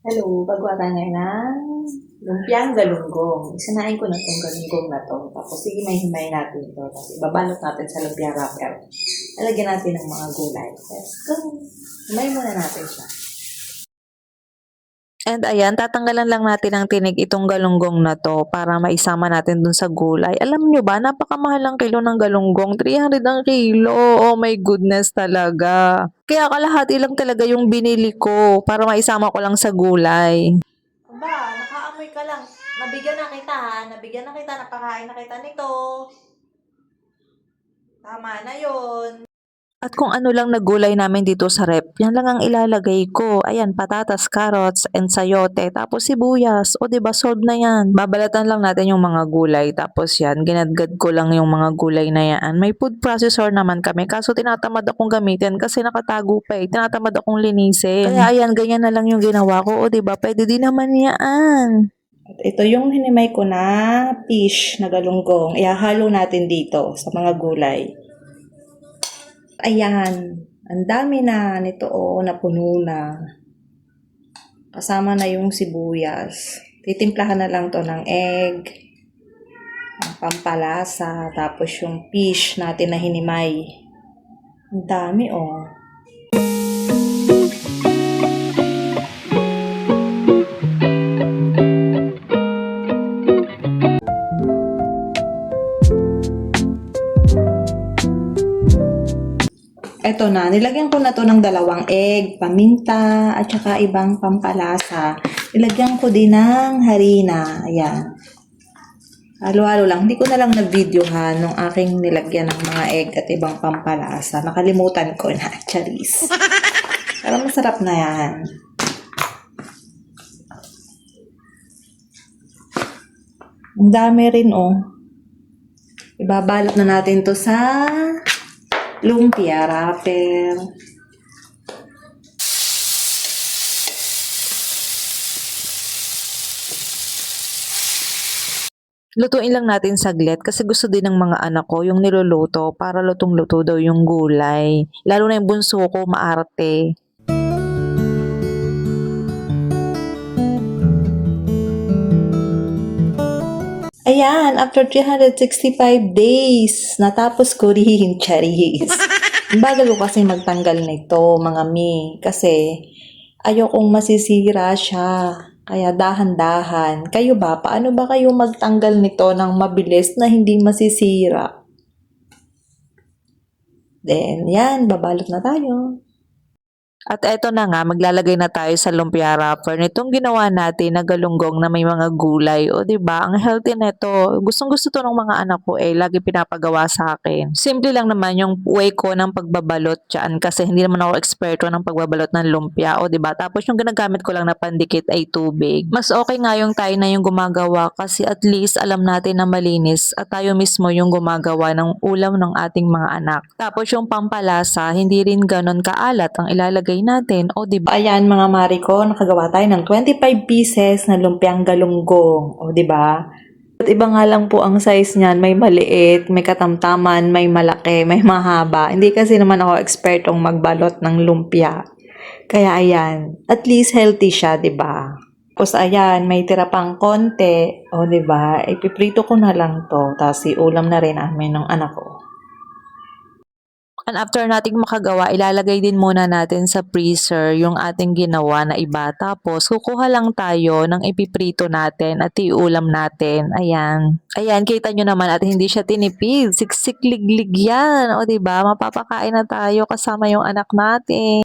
Hello, gagawa tayo ngayon ng lumpiang galunggong. Isanain ko na itong galunggong na to. Tapos sige, may himay natin ito. Tapos ibabalot natin sa lumpia wrapper. Lalagyan natin ng mga gulay. Let's go! Himay muna natin siya. And ayan, tatanggalan lang natin ng tinig itong galunggong na to para maisama natin dun sa gulay. Alam nyo ba, napakamahal ang kilo ng galunggong. 300 ang kilo. Oh my goodness talaga. Kaya kalahati lang talaga yung binili ko para maisama ko lang sa gulay. Aba, nakaamoy ka lang. Nabigyan na kita ha. Nabigyan na kita. Nakakain na kita nito. Tama na yon. At kung ano lang na gulay namin dito sa rep, yan lang ang ilalagay ko. Ayan, patatas, carrots, and sayote, tapos sibuyas. O diba, solved na yan. Babalatan lang natin yung mga gulay, tapos yan, ginadgad ko lang yung mga gulay na yan. May food processor naman kami, kaso tinatamad akong gamitin kasi nakatago pa eh. Tinatamad akong linisin. Kaya ayan, ganyan na lang yung ginawa ko. O diba, pwede din naman yan. At ito yung hinimay ko na fish na galunggong. Ihahalo natin dito sa mga gulay. Ayan, ang dami na nito napuno na. Kasama na yung sibuyas. Titimplahan na lang to ng egg, ng pampalasa, tapos yung fish natin na hinimay. Ang dami Eto na, nilagyan ko na to ng 2 egg, paminta, at saka ibang pampalasa. Nilagyan ko din ng harina. Ayan. Halo-halo lang. Hindi ko na lang na-videohan nung aking nilagyan ng mga egg at ibang pampalasa. Nakalimutan ko na, charis. Pero masarap na yan. Ang dami rin Ibabalot na natin to sa lumpia wrapper. Lutuin lang natin saglit kasi gusto din ng mga anak ko yung niluluto para lutong-luto daw yung gulay. Lalo na yung bunso ko, maarte. Ayan, after 365 days, natapos ko rin, charis. Ang bagal ko kasi magtanggal nito, mga mi. Kasi ayokong masisira siya. Kaya dahan-dahan. Kayo ba? Paano ba kayo magtanggal nito ng mabilis na hindi masisira? Then, yan, babalot na tayo. At eto na nga, maglalagay na tayo sa lumpia wrapper nitong ginawa natin na galunggong na may mga gulay. O diba, ang healthy nito. Gustong-gusto to ng mga anak ko lagi pinapagawa sa akin. Simple lang naman yung way ko ng pagbabalot dyan kasi hindi naman ako eksperto ng pagbabalot ng lumpia. O diba, tapos yung ginagamit ko lang na pandikit ay tubig. Mas okay nga yung tayo na yung gumagawa kasi at least alam natin na malinis at tayo mismo yung gumagawa ng ulam ng ating mga anak. Tapos yung pampalasa, hindi rin ganon kaalat ang ilalagay natin, o diba? Ayan mga mari ko, nakagawa tayo ng 25 pieces na lumpiang galunggong. O diba? At iba nga lang po ang size niyan, may maliit, may katamtaman, may malaki, may mahaba. Hindi kasi naman ako expertong magbalot ng lumpia. Kaya ayan, at least healthy siya, diba? Tapos ayan, may tira pang konti, o diba? Ipiprito ko na lang to, tapos iulam na rin namin ng anak ko. And after nating makagawa, ilalagay din muna natin sa freezer yung ating ginawa na iba. Tapos, kukuha lang tayo ng ipiprito natin at iulam natin. Ayan. Ayan, kita nyo naman at hindi siya tinipid. Siksik liglig yan. O diba, mapapakain na tayo kasama yung anak natin.